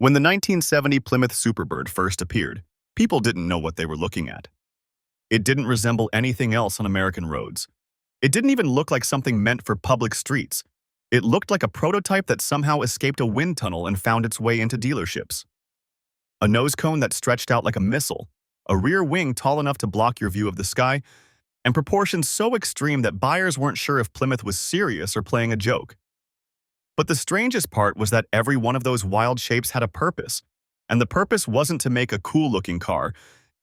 When the 1970 Plymouth Superbird first appeared, people didn't know what they were looking at. It didn't resemble anything else on American roads. It didn't even look like something meant for public streets. It looked like a prototype that somehow escaped a wind tunnel and found its way into dealerships. A nose cone that stretched out like a missile, a rear wing tall enough to block your view of the sky, and proportions so extreme that buyers weren't sure if Plymouth was serious or playing a joke. But the strangest part was that every one of those wild shapes had a purpose, and the purpose wasn't to make a cool-looking car.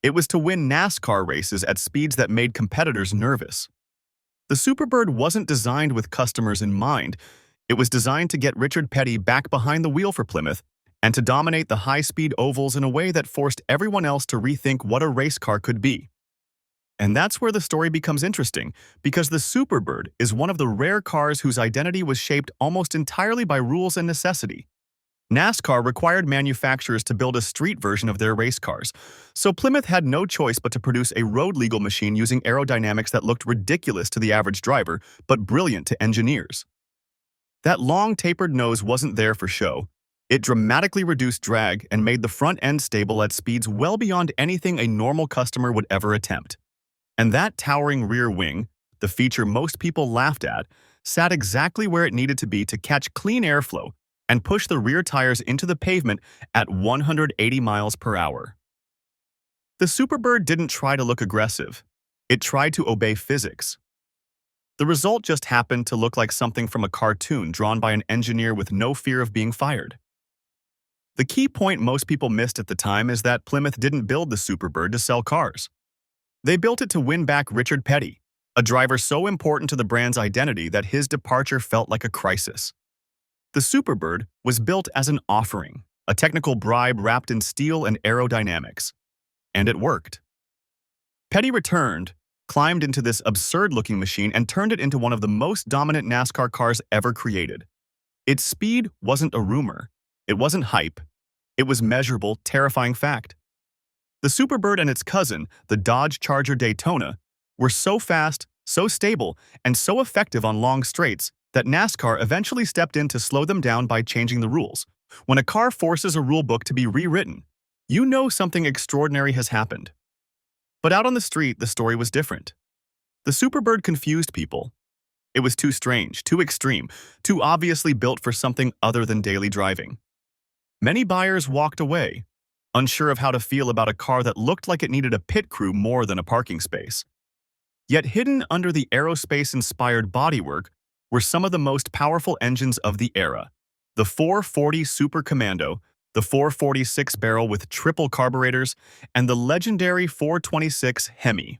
It was to win NASCAR races at speeds that made competitors nervous. The Superbird wasn't designed with customers in mind. It was designed to get Richard Petty back behind the wheel for Plymouth and to dominate the high-speed ovals in a way that forced everyone else to rethink what a race car could be. And that's where the story becomes interesting, because the Superbird is one of the rare cars whose identity was shaped almost entirely by rules and necessity. NASCAR required manufacturers to build a street version of their race cars, so Plymouth had no choice but to produce a road-legal machine using aerodynamics that looked ridiculous to the average driver, but brilliant to engineers. That long, tapered nose wasn't there for show. It dramatically reduced drag and made the front end stable at speeds well beyond anything a normal customer would ever attempt. And that towering rear wing, the feature most people laughed at, sat exactly where it needed to be to catch clean airflow and push the rear tires into the pavement at 180 miles per hour. The Superbird didn't try to look aggressive. It tried to obey physics. The result just happened to look like something from a cartoon drawn by an engineer with no fear of being fired. The key point most people missed at the time is that Plymouth didn't build the Superbird to sell cars. They built it to win back Richard Petty, a driver so important to the brand's identity that his departure felt like a crisis. The Superbird was built as an offering, a technical bribe wrapped in steel and aerodynamics. And it worked. Petty returned, climbed into this absurd-looking machine, and turned it into one of the most dominant NASCAR cars ever created. Its speed wasn't a rumor. It wasn't hype. It was measurable, terrifying fact. The Superbird and its cousin, the Dodge Charger Daytona, were so fast, so stable, and so effective on long straights that NASCAR eventually stepped in to slow them down by changing the rules. When a car forces a rulebook to be rewritten, you know something extraordinary has happened. But out on the street, the story was different. The Superbird confused people. It was too strange, too extreme, too obviously built for something other than daily driving. Many buyers walked away, unsure of how to feel about a car that looked like it needed a pit crew more than a parking space. Yet hidden under the aerospace-inspired bodywork were some of the most powerful engines of the era: the 440 Super Commando, the 446 barrel with triple carburetors, and the legendary 426 Hemi.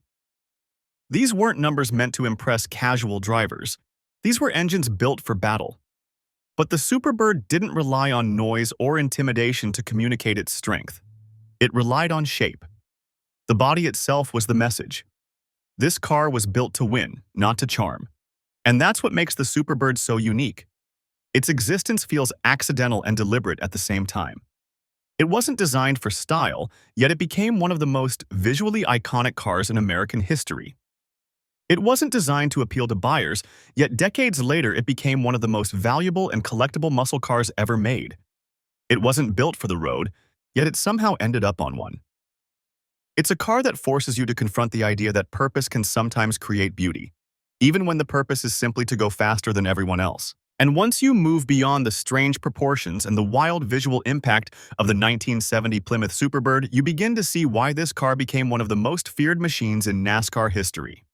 These weren't numbers meant to impress casual drivers. These were engines built for battle. But the Superbird didn't rely on noise or intimidation to communicate its strength. It relied on shape. The body itself was the message. This car was built to win, not to charm. And that's what makes the Superbird so unique. Its existence feels accidental and deliberate at the same time. It wasn't designed for style, yet it became one of the most visually iconic cars in American history. It wasn't designed to appeal to buyers, yet decades later it became one of the most valuable and collectible muscle cars ever made. It wasn't built for the road, yet it somehow ended up on one. It's a car that forces you to confront the idea that purpose can sometimes create beauty, even when the purpose is simply to go faster than everyone else. And once you move beyond the strange proportions and the wild visual impact of the 1970 Plymouth Superbird, you begin to see why this car became one of the most feared machines in NASCAR history.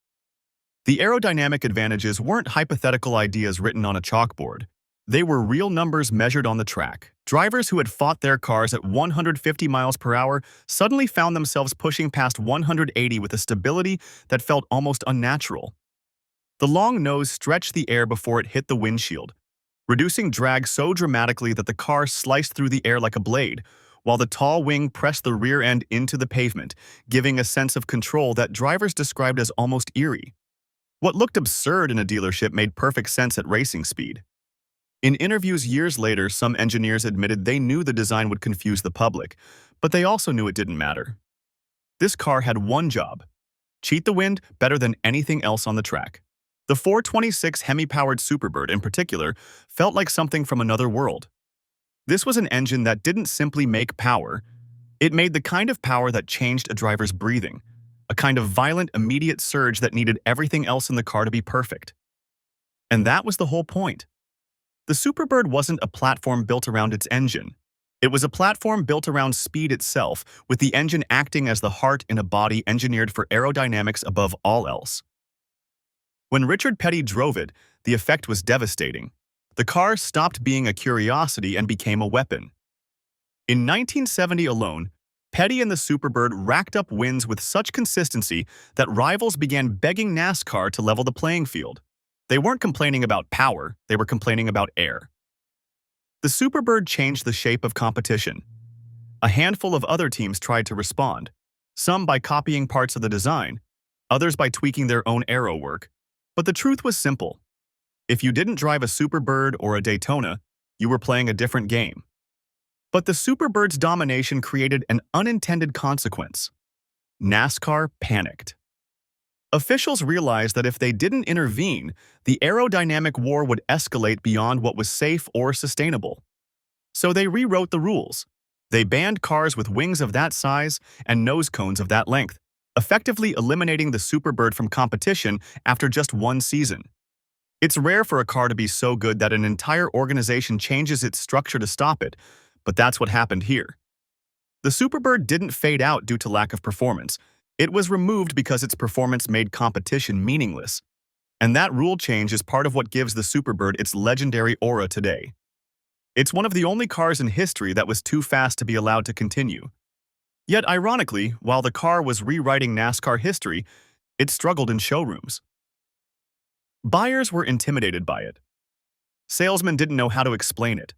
The aerodynamic advantages weren't hypothetical ideas written on a chalkboard. They were real numbers measured on the track. Drivers who had fought their cars at 150 miles per hour suddenly found themselves pushing past 180 with a stability that felt almost unnatural. The long nose stretched the air before it hit the windshield, reducing drag so dramatically that the car sliced through the air like a blade, while the tall wing pressed the rear end into the pavement, giving a sense of control that drivers described as almost eerie. What looked absurd in a dealership made perfect sense at racing speed. In interviews years later, some engineers admitted they knew the design would confuse the public, but they also knew it didn't matter. This car had one job: cheat the wind better than anything else on the track. The 426 Hemi-powered Superbird, in particular, felt like something from another world. This was an engine that didn't simply make power, it made the kind of power that changed a driver's breathing, a kind of violent, immediate surge that needed everything else in the car to be perfect. And that was the whole point. The Superbird wasn't a platform built around its engine. It was a platform built around speed itself, with the engine acting as the heart in a body engineered for aerodynamics above all else. When Richard Petty drove it, the effect was devastating. The car stopped being a curiosity and became a weapon. In 1970 alone, Petty and the Superbird racked up wins with such consistency that rivals began begging NASCAR to level the playing field. They weren't complaining about power, they were complaining about air. The Superbird changed the shape of competition. A handful of other teams tried to respond, some by copying parts of the design, others by tweaking their own aero work. But the truth was simple. If you didn't drive a Superbird or a Daytona, you were playing a different game. But the Superbird's domination created an unintended consequence. NASCAR panicked. Officials realized that if they didn't intervene, the aerodynamic war would escalate beyond what was safe or sustainable. So they rewrote the rules. They banned cars with wings of that size and nose cones of that length, effectively eliminating the Superbird from competition after just one season. It's rare for a car to be so good that an entire organization changes its structure to stop it, but that's what happened here. The Superbird didn't fade out due to lack of performance. It was removed because its performance made competition meaningless. And that rule change is part of what gives the Superbird its legendary aura today. It's one of the only cars in history that was too fast to be allowed to continue. Yet ironically, while the car was rewriting NASCAR history, it struggled in showrooms. Buyers were intimidated by it. Salesmen didn't know how to explain it.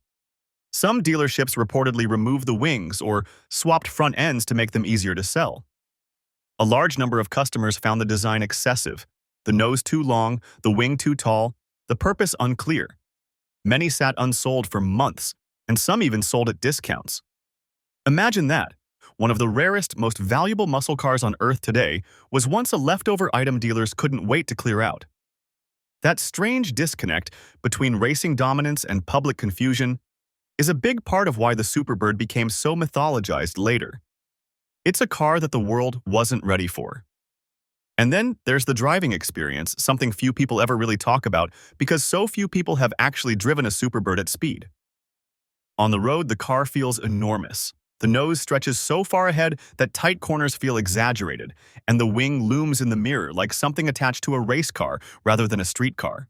Some dealerships reportedly removed the wings or swapped front ends to make them easier to sell. A large number of customers found the design excessive, the nose too long, the wing too tall, the purpose unclear. Many sat unsold for months, and some even sold at discounts. Imagine that. One of the rarest, most valuable muscle cars on Earth today was once a leftover item dealers couldn't wait to clear out. That strange disconnect between racing dominance and public confusion is a big part of why the Superbird became so mythologized later. It's a car that the world wasn't ready for. And then there's the driving experience, something few people ever really talk about because so few people have actually driven a Superbird at speed. On the road, the car feels enormous. The nose stretches so far ahead that tight corners feel exaggerated, and the wing looms in the mirror like something attached to a race car rather than a street car.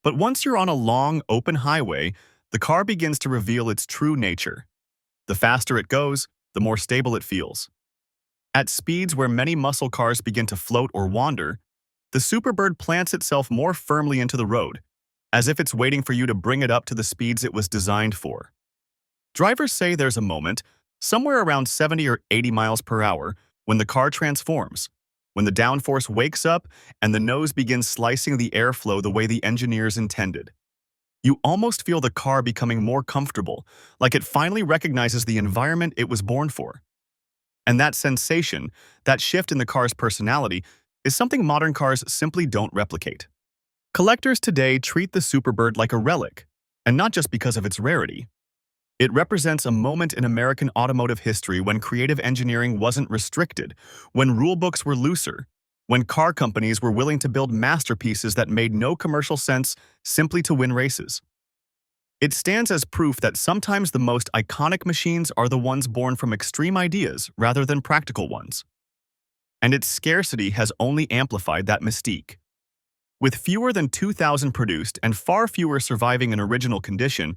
But once you're on a long, open highway, the car begins to reveal its true nature. The faster it goes, the more stable it feels. At speeds where many muscle cars begin to float or wander, the Superbird plants itself more firmly into the road, as if it's waiting for you to bring it up to the speeds it was designed for. Drivers say there's a moment, somewhere around 70 or 80 miles per hour, when the car transforms, when the downforce wakes up and the nose begins slicing the airflow the way the engineers intended. You almost feel the car becoming more comfortable, like it finally recognizes the environment it was born for. And that sensation, that shift in the car's personality, is something modern cars simply don't replicate. Collectors today treat the Superbird like a relic, and not just because of its rarity. It represents a moment in American automotive history when creative engineering wasn't restricted, when rulebooks were looser, when car companies were willing to build masterpieces that made no commercial sense simply to win races. It stands as proof that sometimes the most iconic machines are the ones born from extreme ideas rather than practical ones. And its scarcity has only amplified that mystique. With fewer than 2,000 produced and far fewer surviving in original condition,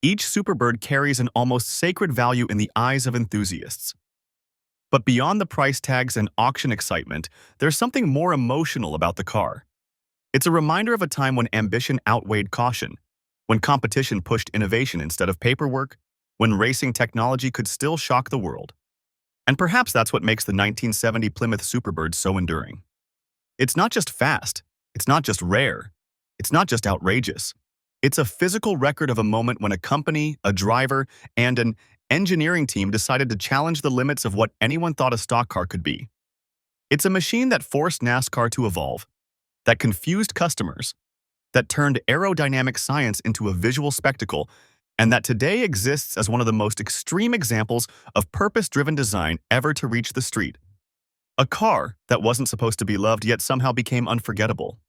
each Superbird carries an almost sacred value in the eyes of enthusiasts. But beyond the price tags and auction excitement, there's something more emotional about the car. It's a reminder of a time when ambition outweighed caution, when competition pushed innovation instead of paperwork, when racing technology could still shock the world. And perhaps that's what makes the 1970 Plymouth Superbird so enduring. It's not just fast, it's not just rare, it's not just outrageous. It's a physical record of a moment when a company, a driver, and an engineering team decided to challenge the limits of what anyone thought a stock car could be. It's a machine that forced NASCAR to evolve, that confused customers, that turned aerodynamic science into a visual spectacle, and that today exists as one of the most extreme examples of purpose-driven design ever to reach the street. A car that wasn't supposed to be loved yet somehow became unforgettable.